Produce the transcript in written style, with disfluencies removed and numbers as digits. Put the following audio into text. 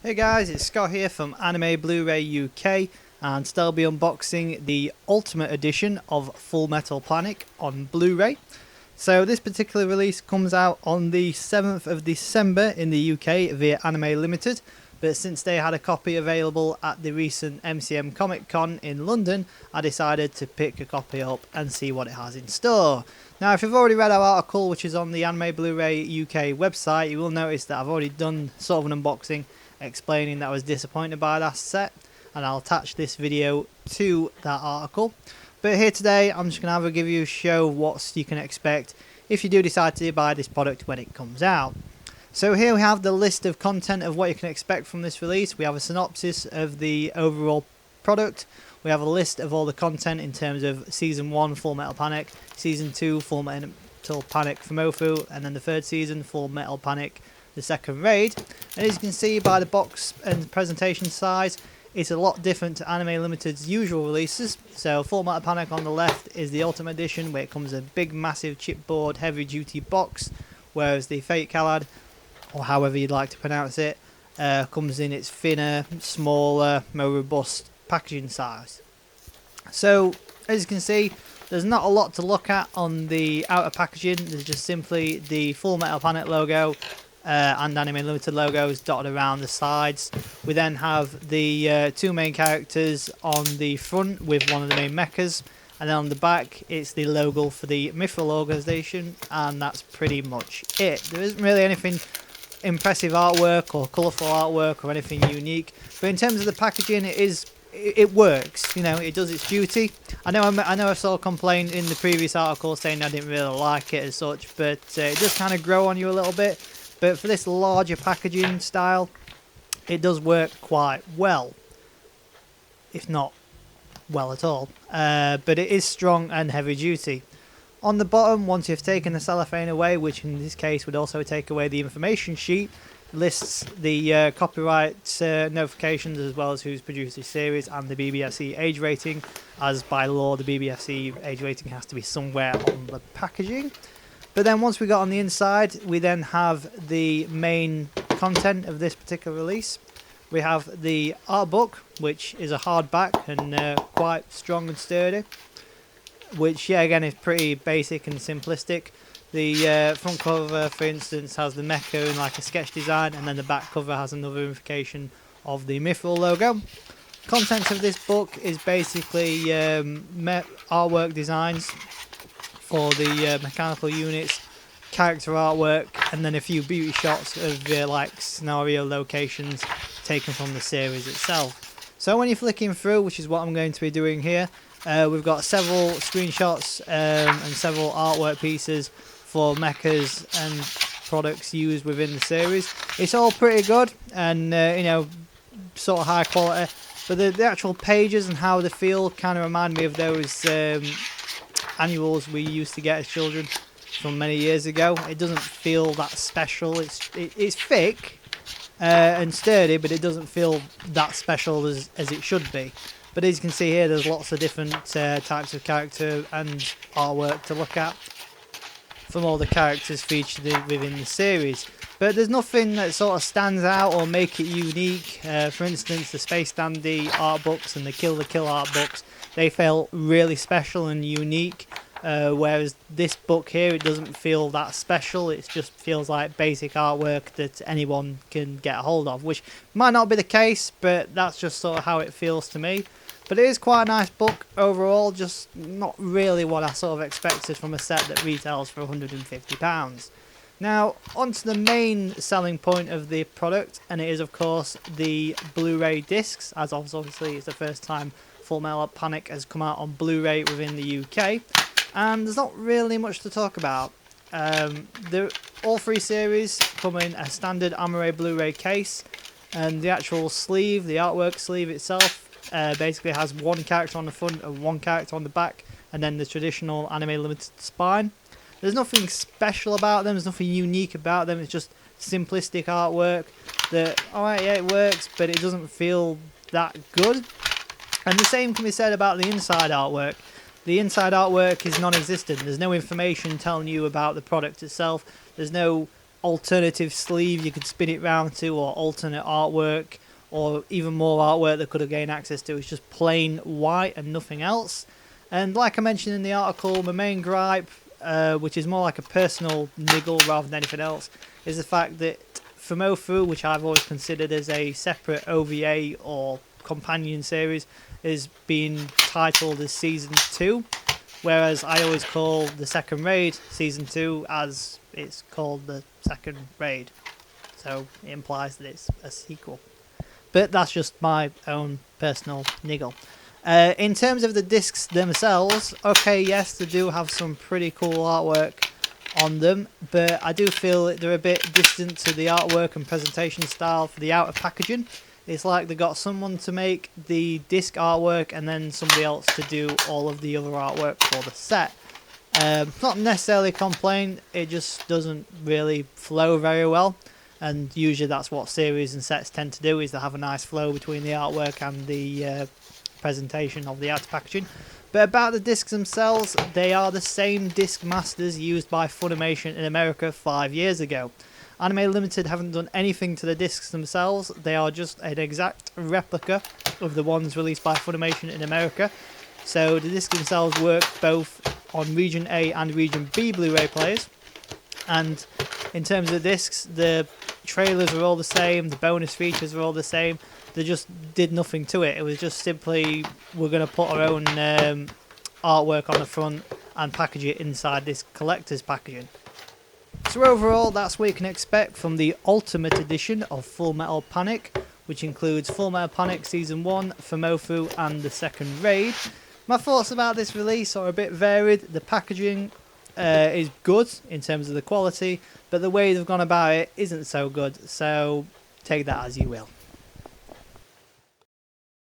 Hey guys, it's Scott here from AnimeBlurayUK, and today I'll be unboxing the Ultimate Edition of Fullmetal Panic on Blu-ray. So this particular release comes out on the 7th of December in the UK via Anime Limited, but since they had a copy available at the recent MCM Comic Con in London, I decided to pick a copy up and see what it has in store. Now, if you've already read our article, which is on the Anime Blu-ray UK website, you will notice that I've already done sort of an unboxing explaining that I was disappointed by that set, and I'll attach this video to that article. But here today I'm just going to have a give you a show of what you can expect if you do decide to buy this product when it comes out. So here we have the list of content of what you can expect from this release. We have a synopsis of the overall product. We have a list of all the content in terms of Season 1 Fullmetal Panic, Season 2 Fullmetal Panic FUMOFFU, and then the third season Fullmetal Panic the second raid. And as you can see by the box and presentation size, it's a lot different to Anime Limited's usual releases. So Fullmetal Panic on the left is the Ultimate Edition, where it comes in a big massive chipboard heavy duty box, whereas the Fate Calad, or however you'd like to pronounce it, comes in its thinner, smaller, more robust packaging size. So as you can see, there's not a lot to look at on the outer packaging. There's just simply the Fullmetal Panic logo and Anime Limited logos dotted around the sides. We then have the two main characters on the front with one of the main mechas, and then on the back it's the logo for the Mithril organisation, and that's pretty much it. There isn't really anything impressive artwork or colourful artwork or anything unique, but in terms of the packaging, it works. You know, it does its duty. I know I saw a complaint in the previous article saying I didn't really like it as such, but it does kind of grow on you a little bit. But for this larger packaging style, it does work quite well, if not well at all. But it is strong and heavy duty. On the bottom, once you've taken the cellophane away, which in this case would also take away the information sheet, lists the copyright notifications as well as who's produced the series and the BBFC age rating, as by law the BBFC age rating has to be somewhere on the packaging. But then once we got on the inside, we then have the main content of this particular release. We have the art book, which is a hardback and quite strong and sturdy, which, yeah, again, is pretty basic and simplistic. The front cover, for instance, has the mecha in like a sketch design, and then the back cover has another unification of the Mithril logo. Contents of this book is basically artwork designs for the mechanical units, character artwork, and then a few beauty shots of like scenario locations taken from the series itself. So when you're flicking through, which is what I'm going to be doing here, we've got several screenshots and several artwork pieces for mechas and products used within the series. It's all pretty good and you know, sort of high quality, but the actual pages and how they feel kind of remind me of those annuals we used to get as children from many years ago. It doesn't feel that special. It's thick and sturdy, but it doesn't feel that special as it should be. But as you can see here, there's lots of different types of character and artwork to look at from all the characters featured within the series. But there's nothing that sort of stands out or make it unique. For instance, the Space Dandy art books and the Kill the Kill art books, they felt really special and unique, whereas this book here, it doesn't feel that special. It just feels like basic artwork that anyone can get a hold of, which might not be the case, but that's just sort of how it feels to me. But it is quite a nice book overall, just not really what I sort of expected from a set that retails for £150. Now, onto the main selling point of the product, and it is of course the Blu-ray Discs, as obviously it's the first time Fullmetal Panic has come out on Blu-ray within the UK, and there's not really much to talk about. All three series come in a standard Anime Blu-ray case, and the actual sleeve, the artwork sleeve itself, basically has one character on the front and one character on the back, and then the traditional Anime Limited spine. There's nothing special about them, there's nothing unique about them, it's just simplistic artwork that, alright, yeah, it works, but it doesn't feel that good. And the same can be said about the inside artwork. The inside artwork is non-existent. There's no information telling you about the product itself. There's no alternative sleeve you could spin it round to, or alternate artwork, or even more artwork that could have gained access to. It's just plain white and nothing else. And like I mentioned in the article, my main gripe, which is more like a personal niggle rather than anything else, is the fact that FUMOFFU, which I've always considered as a separate OVA or companion series, is being titled as Season 2, whereas I always call the second raid Season 2 as it's called the second raid. So it implies that it's a sequel. But that's just my own personal niggle. In terms of the discs themselves, okay, yes, they do have some pretty cool artwork on them, but I do feel that they're a bit distant to the artwork and presentation style for the outer packaging. It's like they got someone to make the disc artwork and then somebody else to do all of the other artwork for the set. Not necessarily a complaint, it just doesn't really flow very well. And usually that's what series and sets tend to do, is they have a nice flow between the artwork and the presentation of the outer packaging. But about the discs themselves, they are the same disc masters used by Funimation in America 5 years ago. Anime Limited haven't done anything to the discs themselves, they are just an exact replica of the ones released by Funimation in America. So the discs themselves work both on Region A and Region B Blu-ray players. And in terms of the discs, the trailers are all the same, the bonus features are all the same. They just did nothing to it. It was just simply, we're going to put our own artwork on the front and package it inside this collector's packaging. So overall, that's what you can expect from the Ultimate Edition of Full Metal Panic, which includes Full Metal Panic Season 1, FUMOFFU and the second raid. My thoughts about this release are a bit varied. The packaging is good in terms of the quality, but the way they've gone about it isn't so good, so take that as you will.